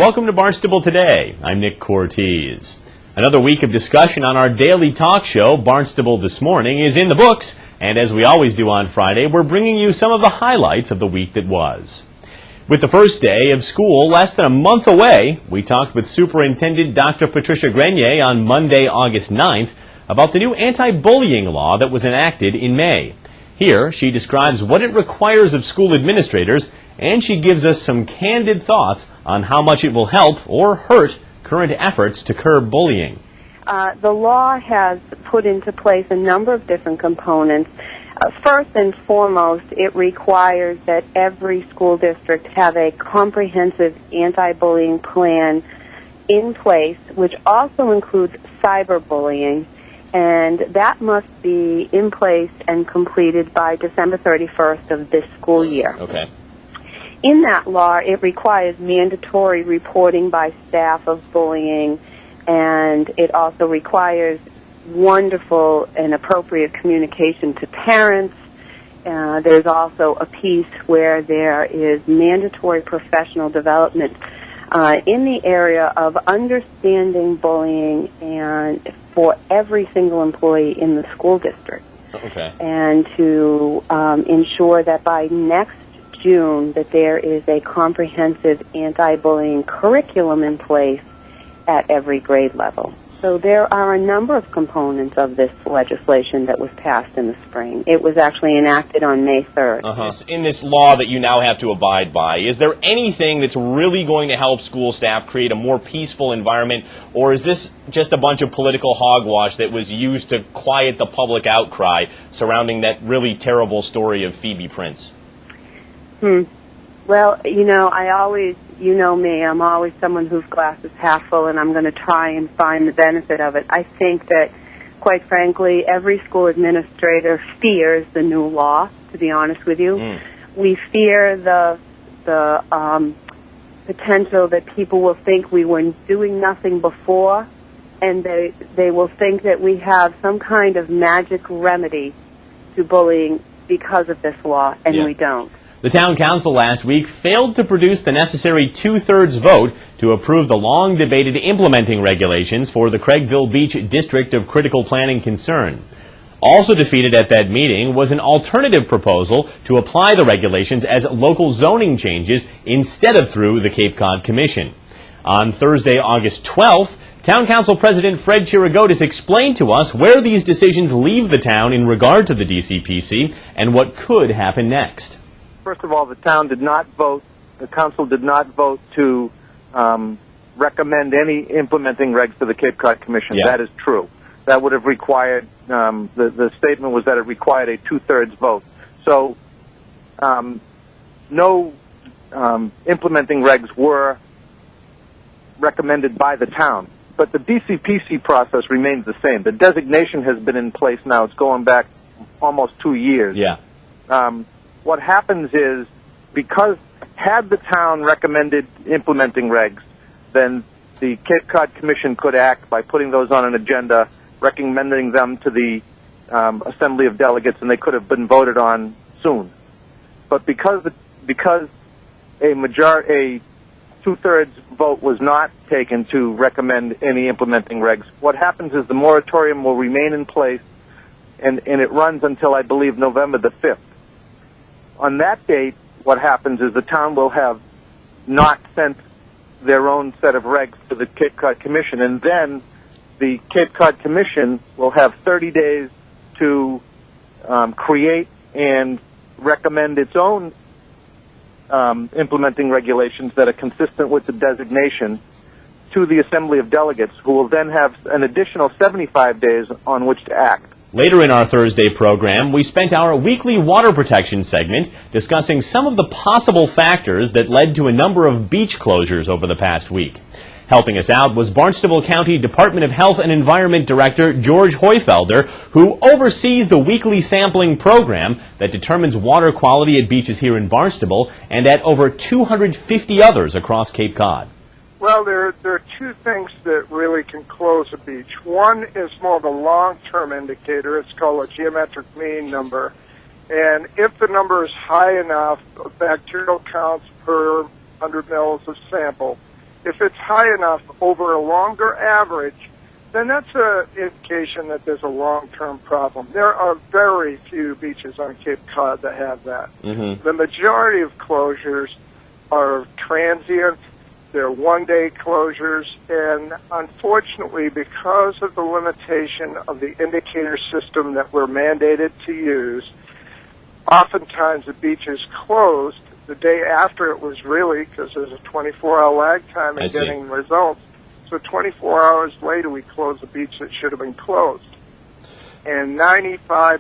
Welcome to Barnstable Today. I'm Nick Cortez. Another week of discussion on our daily talk show, Barnstable This Morning, is in the books, and as we always do on Friday, we're bringing you some of the highlights of the week that was. With the first day of school less than a month away, we talked with Superintendent Dr. Patricia Grenier on Monday, August 9th, about the new anti-bullying law that was enacted in May. Here, she describes what it requires of school administrators, and she gives us some candid thoughts on how much it will help or hurt current efforts to curb bullying. The law has put into place a number of different components. First and foremost, it requires that every school district have a comprehensive anti-bullying plan in place, which also includes cyberbullying, and that must be in place and completed by December 31st of this school year. Okay. In that law, it requires mandatory reporting by staff of bullying, and it also requires wonderful and appropriate communication to parents. There's also a piece where there is mandatory professional development in the area of understanding bullying and for every single employee in the school district. Okay. And to ensure that by next June that there is a comprehensive anti-bullying curriculum in place at every grade level. So there are a number of components of this legislation that was passed in the spring. It was actually enacted on May 3rd. In this law that you now have to abide by, is there anything that's really going to help school staff create a more peaceful environment, or is this just a bunch of political hogwash that was used to quiet the public outcry surrounding that really terrible story of Phoebe Prince? Well, you know me, I'm always someone whose glass is half full, and I'm going to try and find the benefit of it. I think that, quite frankly, every school administrator fears the new law, to be honest with you. We fear the potential that people will think we were doing nothing before, and they will think that we have some kind of magic remedy to bullying because of this law, and we don't. The town council last week failed to produce the necessary two-thirds vote to approve the long-debated implementing regulations for the Craigville Beach District of Critical Planning Concern. Also defeated at that meeting was an alternative proposal to apply the regulations as local zoning changes instead of through the Cape Cod Commission. On Thursday, August 12th, Town Council President Fred Chirigotis explained to us where these decisions leave the town in regard to the DCPC and what could happen next. First of all, the council did not vote to recommend any implementing regs to the Cape Cod Commission. Yeah. That is true. That would have required, the statement was that it required a two-thirds vote. So no implementing regs were recommended by the town. But the DCPC process remains the same. The designation has been in place now. It's going back almost 2 years. Yeah. What happens is, because had the town recommended implementing regs, then the Cape Cod Commission could act by putting those on an agenda, recommending them to the Assembly of Delegates, and they could have been voted on soon. But because a two-thirds vote was not taken to recommend any implementing regs, what happens is the moratorium will remain in place, and it runs until, I believe, November the 5th. On that date, what happens is the town will have not sent their own set of regs to the Cape Cod Commission, and then the Cape Cod Commission will have 30 days to create and recommend its own implementing regulations that are consistent with the designation to the Assembly of Delegates, who will then have an additional 75 days on which to act. Later in our Thursday program, we spent our weekly water protection segment discussing some of the possible factors that led to a number of beach closures over the past week. Helping us out was Barnstable County Department of Health and Environment Director George Hoyfelder, who oversees the weekly sampling program that determines water quality at beaches here in Barnstable and at over 250 others across Cape Cod. Well, there are two things that really can close a beach. One is more of a long-term indicator. It's called a geometric mean number. And if the number is high enough, bacterial counts per 100 mils of sample, If it's high enough over a longer average, then that's an indication that there's a long-term problem. There are very few beaches on Cape Cod that have that. Mm-hmm. The majority of closures are transient. They're one-day closures, and unfortunately, because of the limitation of the indicator system that we're mandated to use, oftentimes the beach is closed the day after it was really, because there's a 24-hour lag time in getting results. So 24 hours later, we close the beach that should have been closed. And 95%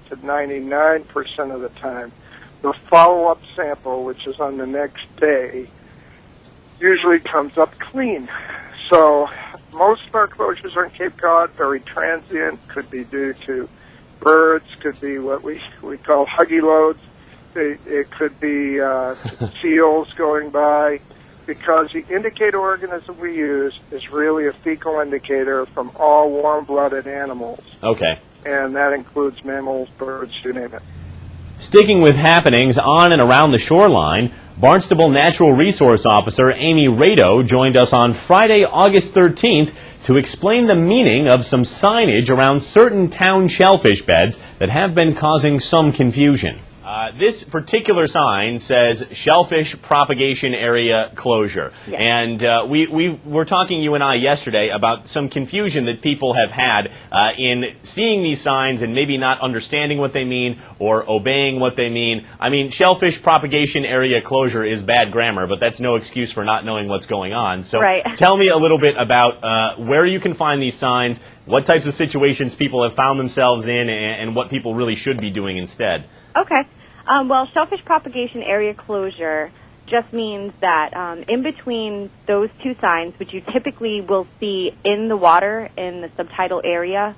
to 99% of the time, the follow-up sample, which is on the next day, usually comes up clean. So most of our closures on Cape Cod, very transient, could be due to birds, could be what we call huggy loads. It could be seals going by, because the indicator organism we use is really a fecal indicator from all warm-blooded animals. Okay. And that includes mammals, birds, you name it. Sticking with happenings on and around the shoreline, Barnstable Natural Resource Officer Amy Rado joined us on Friday, August 13th to explain the meaning of some signage around certain town shellfish beds that have been causing some confusion. This particular sign says Shellfish Propagation Area Closure. Yes. And we were talking, you and I, yesterday about some confusion that people have had in seeing these signs and maybe not understanding what they mean or obeying what they mean. I mean, Shellfish Propagation Area Closure is bad grammar, but that's no excuse for not knowing what's going on. So tell me a little bit about where you can find these signs, what types of situations people have found themselves in, and what people really should be doing instead. Okay. Well, shellfish propagation area closure just means that in between those two signs, which you typically will see in the water in the subtidal area,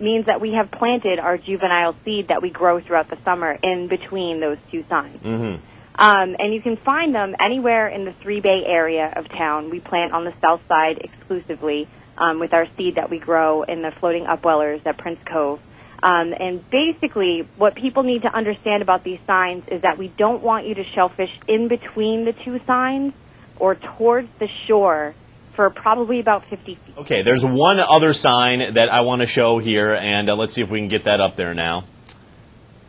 means that we have planted our juvenile seed that we grow throughout the summer in between those two signs. Mm-hmm. And you can find them anywhere in the 3 Bay area of town. We plant on the south side exclusively with our seed that we grow in the floating upwellers at Prince Cove. And basically, what people need to understand about these signs is that we don't want you to shellfish in between the two signs or towards the shore for probably about 50 feet. Okay, there's one other sign that I want to show here, and let's see if we can get that up there now.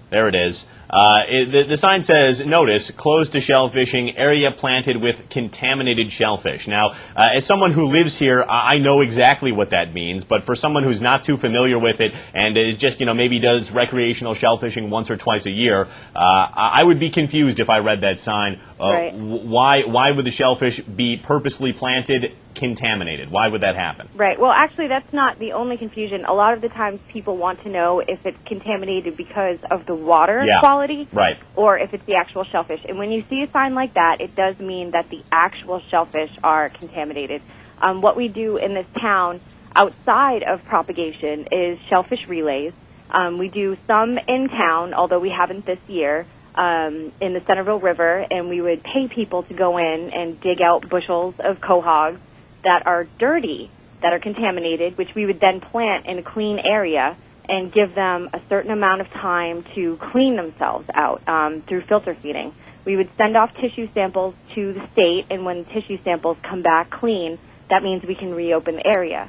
There it is. The sign says, notice, closed to shellfishing, area planted with contaminated shellfish. Now, as someone who lives here, I know exactly what that means, but for someone who's not too familiar with it and is just, maybe does recreational shellfishing once or twice a year, I would be confused if I read that sign. Right. Why would the shellfish be purposely planted contaminated? Why would that happen? Right. Well, actually, that's not the only confusion. A lot of the times people want to know if it's contaminated because of the water quality, right, or if it's the actual shellfish. And when you see a sign like that, it does mean that the actual shellfish are contaminated. What we do in this town outside of propagation is shellfish relays. We do some in town, although we haven't this year, in the Centerville River, and we would pay people to go in and dig out bushels of quahogs that are dirty, that are contaminated, which we would then plant in a clean area and give them a certain amount of time to clean themselves out through filter feeding. We would send off tissue samples to the state, and when tissue samples come back clean, that means we can reopen the area.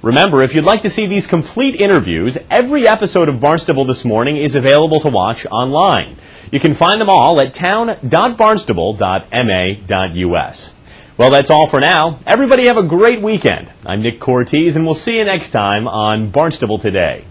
Remember, if you'd like to see these complete interviews, every episode of Barnstable This Morning is available to watch online. You can find them all at town.barnstable.ma.us. Well, that's all for now. Everybody have a great weekend. I'm Nick Cortez, and we'll see you next time on Barnstable Today.